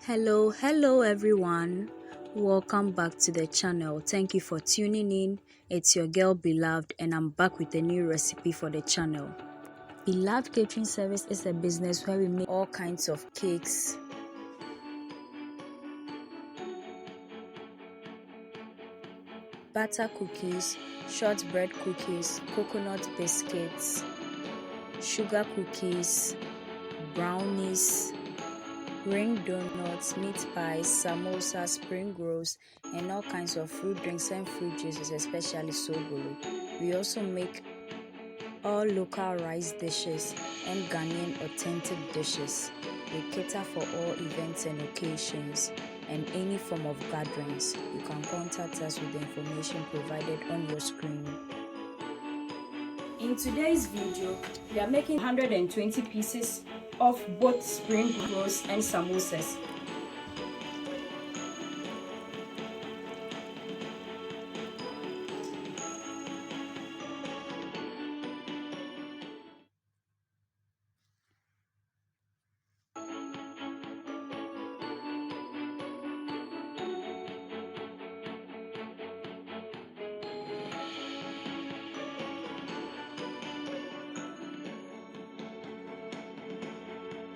Hello everyone. Welcome back to the channel. Thank you for tuning in. It's your girl Beloved and I'm back with a new recipe for the channel. Beloved Catering Service is a business where we make all kinds of cakes, butter cookies, shortbread cookies, coconut biscuits, sugar cookies, brownies, ring donuts, meat pies, samosas, spring rolls, and all kinds of fruit drinks and fruit juices, especially sobolo. We also make all local rice dishes and Ghanaian authentic dishes. We cater for all events and occasions and any form of gatherings. You can contact us with the information provided on your screen. In today's video, we are making 120 pieces of both spring rolls and samosas.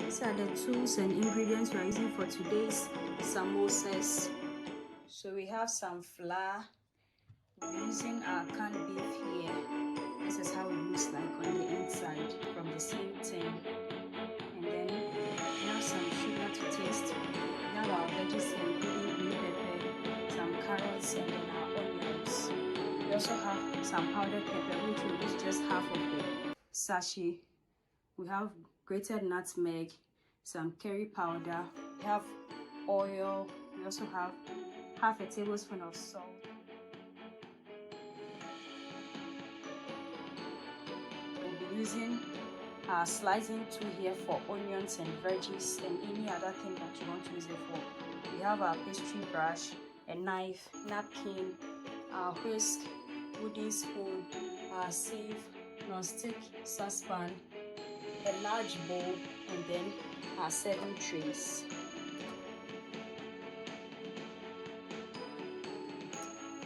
These are the tools and ingredients we are using for today's samosas. So we have some flour. We're using our canned beef here. This is how it looks like on the inside from the same tin. And then we have some sugar to taste. We have our veggies here, including green pepper, some carrots, and then our onions. We also have some powdered pepper, which we use just half of the sachet. We have grated nutmeg, some curry powder, we have oil, we also have half a tablespoon of salt. We'll be using our slicing tool here for onions and veggies and any other thing that you want to use it for. We have our pastry brush, a knife, napkin, our whisk, wooden spoon, our sieve, non-stick saucepan, a large bowl, and then our 7 trays.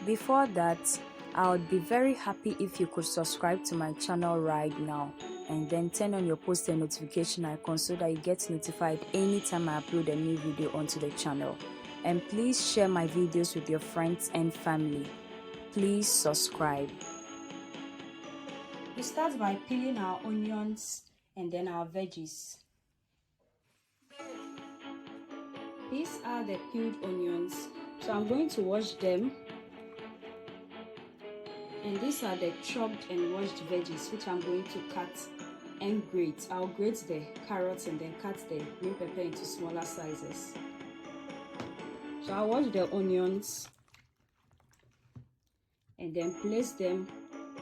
Before that, I would be very happy if you could subscribe to my channel right now and then turn on your post and notification icon so that you get notified anytime I upload a new video onto the channel. And please share my videos with your friends and family. Please subscribe. We start by peeling our onions and then our veggies. These are the peeled onions, so I'm going to wash them. And these are the chopped and washed veggies, which I'm going to cut and grate. I'll grate the carrots and then cut the green pepper into smaller sizes. So I'll wash the onions and then place them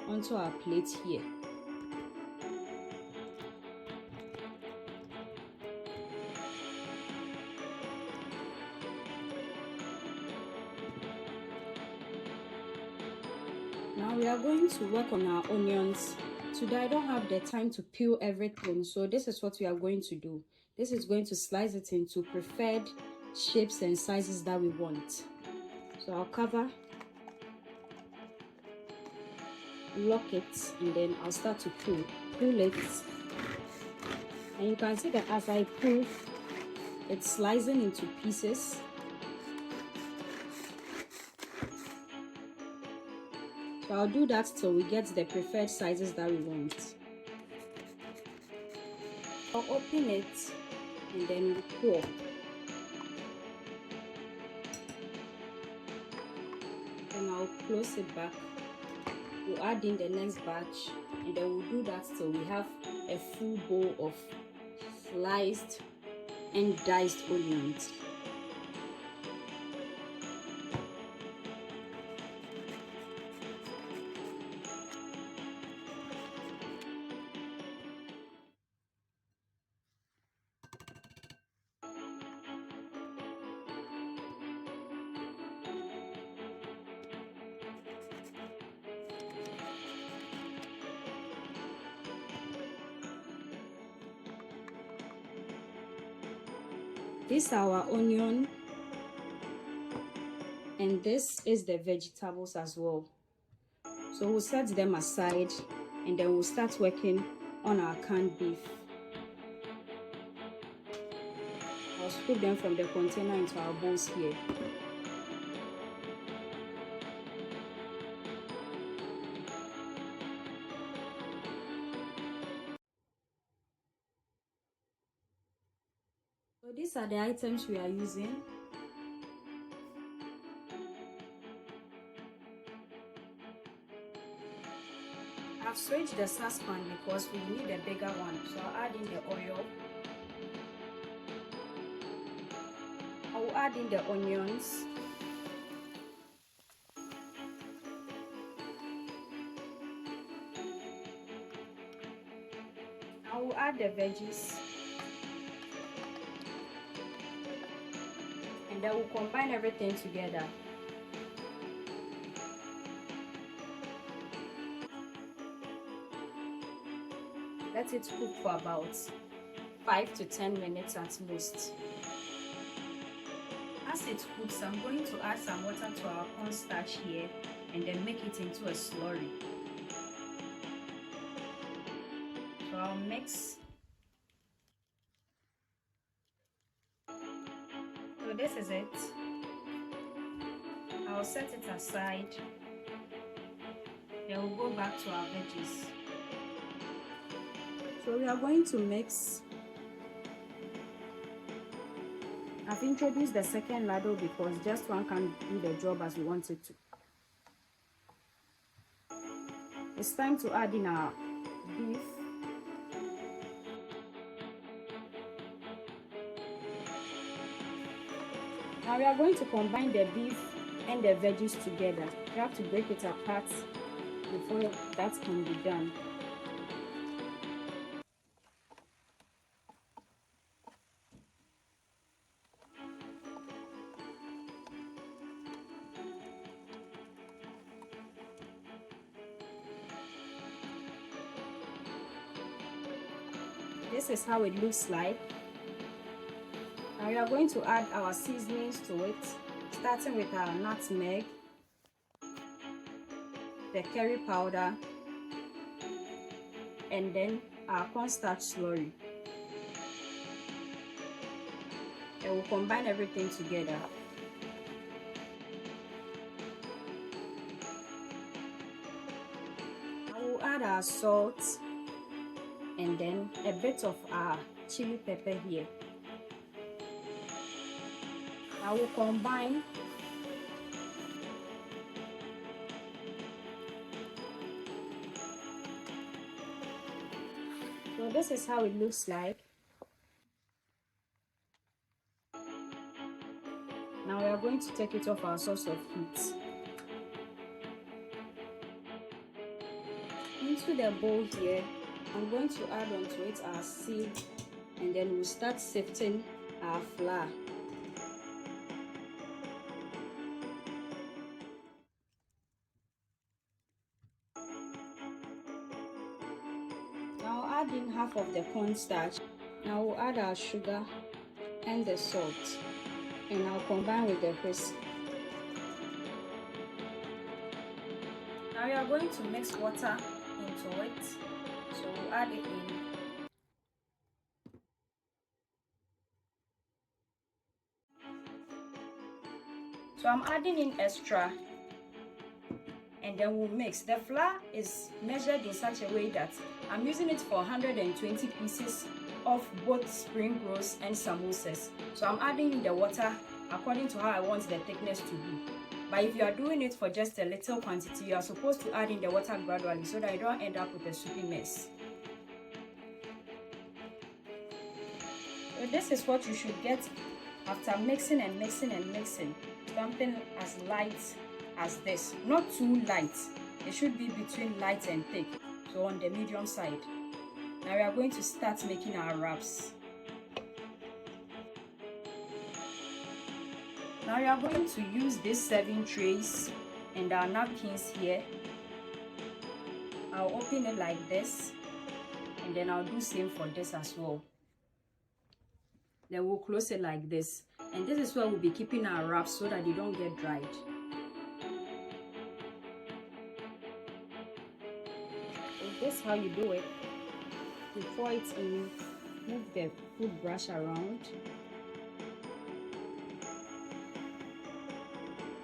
onto our plate here. Now we are going to work on our onions. Today I don't have the time to peel everything, so this is what we are going to do. This is going to slice it into preferred shapes and sizes that we want. So I'll cover, lock it, and then I'll start to pull it. And you can see that as I pull, it's slicing into pieces. So I'll do that till we get the preferred sizes that we want. I'll open it and then we'll pour. Then I'll close it back. We'll add in the next batch and then we'll do that till we have a full bowl of sliced and diced onions. This is our onion, and this is the vegetables as well. So we'll set them aside, and then we'll start working on our canned beef. I'll scoop them from the container into our bowls here. So these are the items we are using. I've switched the saucepan because we need a bigger one. So I'll add in the oil. I will add in the onions. I will add the veggies. And then we'll combine everything together. Let it cook for about 5 to 10 minutes at most. As it cooks, I'm going to add some water to our cornstarch here and then make it into a slurry. So I'll mix. So this is it. I'll set it aside. Then we'll go back to our veggies. So we are going to mix. I've introduced the second ladle because just one can't do the job as we want it to. It's time to add in our beef. Now we are going to combine the beef and the veggies together. You have to break it apart before that can be done. This is how it looks like. Now we are going to add our seasonings to it, starting with our nutmeg, the curry powder, and then our cornstarch slurry. And we'll combine everything together. I will add our salt and then a bit of our chili pepper here. I will combine. So this is how it looks like. Now we are going to take it off our source of heat. Into the bowl here, I'm going to add onto it our seed, and then we'll start sifting our flour. Now I'll add in half of the cornstarch. Now we'll add our sugar and the salt, and I'll combine with the whisk. Now we are going to mix water into it, so we'll add it in. So I'm adding in extra, and then we'll mix. The flour is measured in such a way that I'm using it for 120 pieces of both spring rolls and samosas. So I'm adding in the water according to how I want the thickness to be. But if you are doing it for just a little quantity, you are supposed to add in the water gradually so that you don't end up with a soupy mess. So this is what you should get after mixing and mixing and mixing. Something as light as this. Not too light. It should be between light and thick. So on the medium side. Now we are going to start making our wraps. Now we are going to use these serving trays and our napkins here. I'll open it like this, and then I'll do same for this as well. Then we'll close it like this. And this is where we'll be keeping our wraps so that they don't get dried. So this is how you do it. You pour it in, move the food brush around.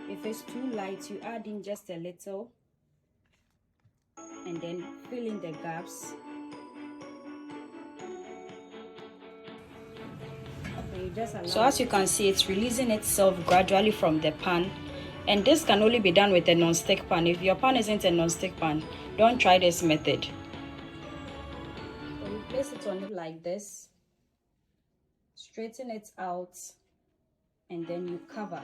If it's too light, you add in just a little and then fill in the gaps. So as you can see, it's releasing itself gradually from the pan, and this can only be done with a non-stick pan. If your pan isn't a non-stick pan, don't try this method. So you place it on it like this, straighten it out, and then you cover.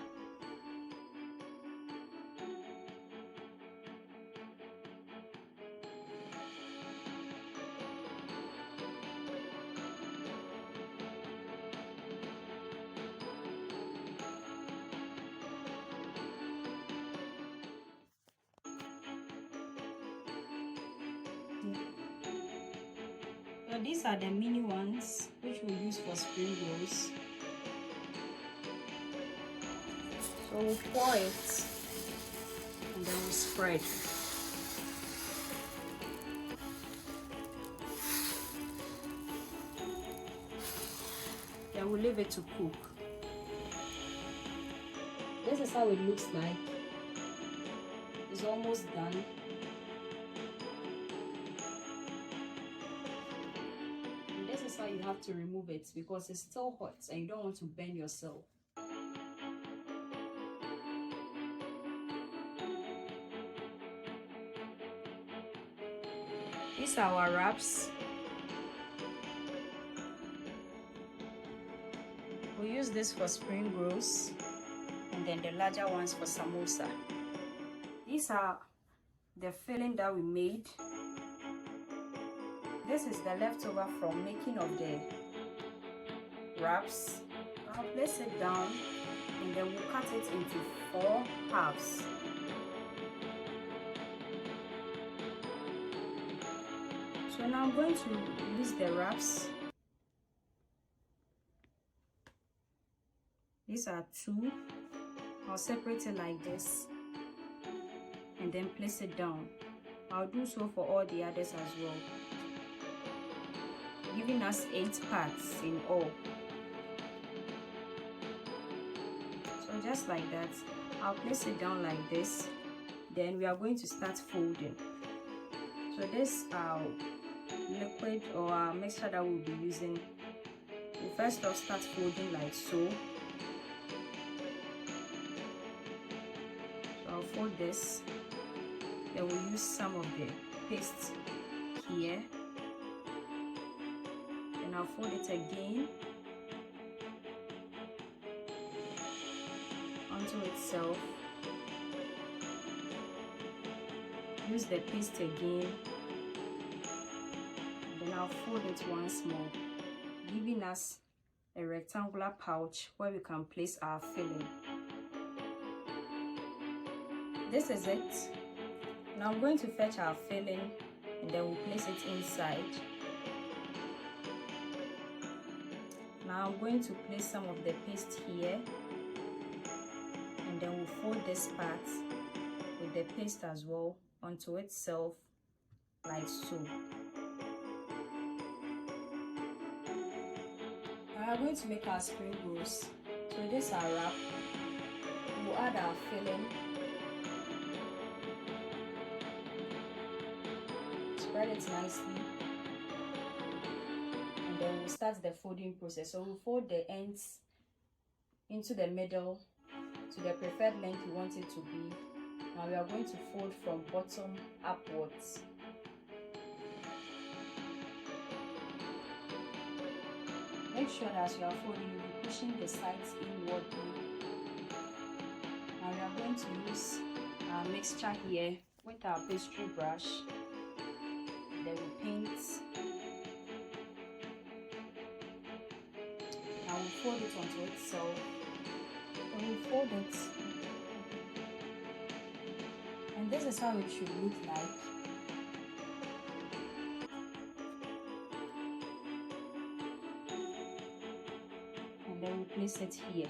So these are the mini ones which we use for spring rolls. So we'll pour it and then we'll spread. Then we'll leave it to cook. This is how it looks like. It's almost done. This is how you have to remove it because it's still hot and you don't want to burn yourself. These are our wraps. We use this for spring rolls and then the larger ones for samosa. These are the filling that we made. This is the leftover from making of the wraps. I'll place it down and then we'll cut it into 4 halves. So now I'm going to use the wraps. These are 2. I'll separate it like this and then place it down. I'll do so for all the others as well, giving us 8 parts in all. So just like that, I'll place it down like this. Then we are going to start folding. So this liquid or our mixture that we'll be using, we'll first off start folding like so. So I'll fold this. Then we'll use some of the paste here. Then I'll fold it again onto itself. Use the paste again. Then I'll fold it once more, giving us a rectangular pouch where we can place our filling. This is it. Now I'm going to fetch our filling and then we'll place it inside. Now I'm going to place some of the paste here and then we'll fold this part with the paste as well onto itself like so. Now we're going to make our spring rolls. So this is our wrap. We'll add our filling. Spread it nicely. And then we'll start the folding process. So we'll fold the ends into the middle to the preferred length you want it to be. Now we are going to fold from bottom upwards. Make sure that as you are folding, you'll be pushing the sides inwardly. Now we are going to use our mixture here with our pastry brush. Then we paint. Now we'll fold it onto itself. So we'll fold it. And this is how it should look like. place it here.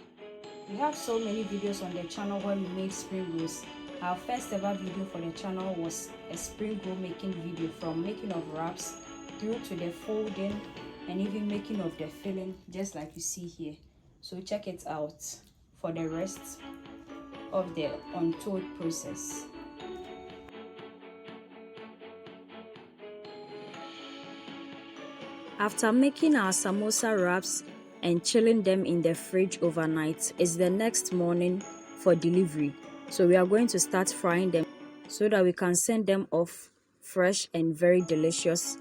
We have so many videos on the channel where we made spring rolls. Our first ever video for the channel was a spring roll making video, from making of wraps through to the folding and even making of the filling, just like you see here. So check it out for the rest of the untold process. After making our samosa wraps and chilling them in the fridge overnight, it's the next morning for delivery. So we are going to start frying them so that we can send them off fresh and very delicious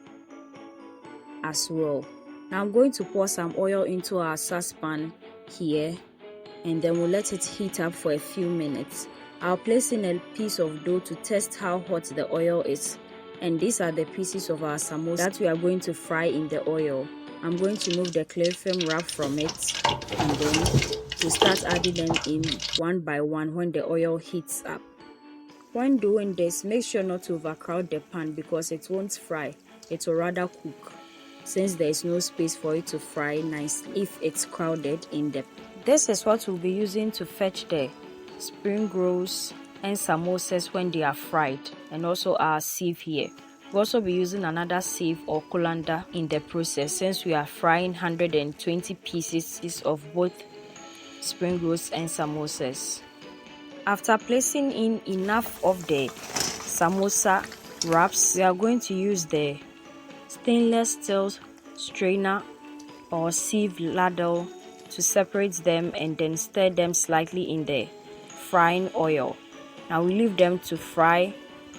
as well. Now I'm going to pour some oil into our saucepan here, and then we'll let it heat up for a few minutes. I'll place in a piece of dough to test how hot the oil is. And these are the pieces of our samosa that we are going to fry in the oil. I'm going to remove the clear film wrap from it, and then to start adding them in one by one when the oil heats up. When doing this, make sure not to overcrowd the pan because it won't fry, it will rather cook, since there is no space for it to fry nicely if it's crowded in the pan. This is what we'll be using to fetch the spring rolls and samosas when they are fried, and also our sieve here. We'll also be using another sieve or colander in the process, since we are frying 120 pieces of both spring rolls and samosas. After placing in enough of the samosa wraps, we are going to use the stainless steel strainer or sieve ladle to separate them and then stir them slightly in the frying oil. Now we leave them to fry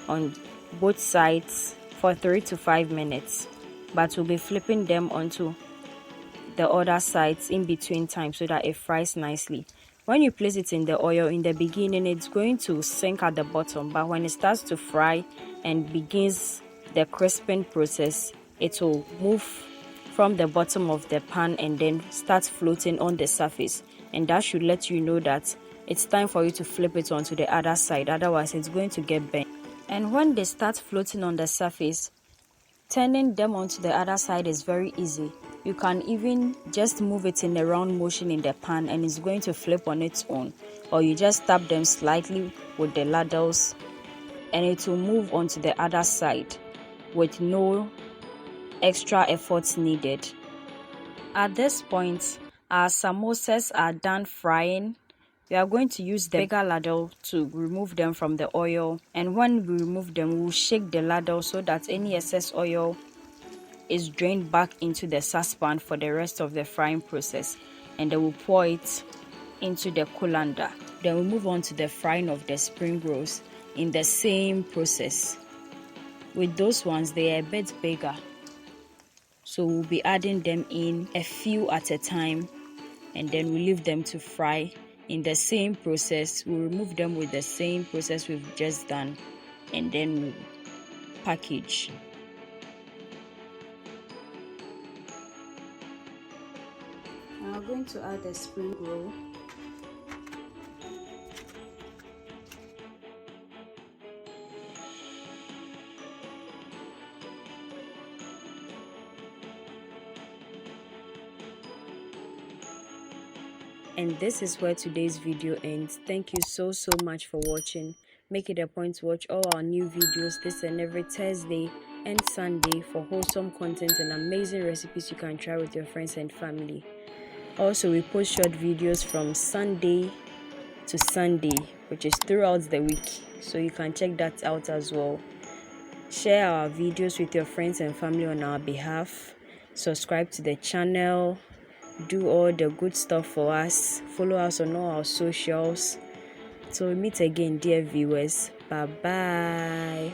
on both sides for 3 to 5 minutes, but we'll be flipping them onto the other sides in between time so that it fries nicely. When you place it in the oil in the beginning, it's going to sink at the bottom, but when it starts to fry and begins the crisping process, it will move from the bottom of the pan and then start floating on the surface, and that should let you know that it's time for you to flip it onto the other side, otherwise it's going to get burnt. And when they start floating on the surface, turning them onto the other side is very easy. You can even just move it in a round motion in the pan and it's going to flip on its own, or you just tap them slightly with the ladles and it will move onto the other side with no extra efforts needed. At this point, our samosas are done frying. We are going to use the bigger ladle to remove them from the oil, and when we remove them, we will shake the ladle so that any excess oil is drained back into the saucepan for the rest of the frying process, and then we'll pour it into the colander. Then we'll move on to the frying of the spring rolls in the same process. With those ones, they are a bit bigger, so we'll be adding them in a few at a time, and then we leave them to fry in the same process. We'll remove them with the same process we've just done, and then we'll package. Now I'm going to add the spring roll. And this is where today's video ends. Thank you so much for watching. Make it a point to watch all our new videos this and every Thursday and Sunday for wholesome content and amazing recipes you can try with your friends and family. Also, we post short videos from Sunday to Sunday, which is throughout the week, so you can check that out as well. Share our videos with your friends and family on our behalf. Subscribe to the channel. Do all the good stuff for us. Follow us on all our socials. So we meet again, dear viewers. Bye bye.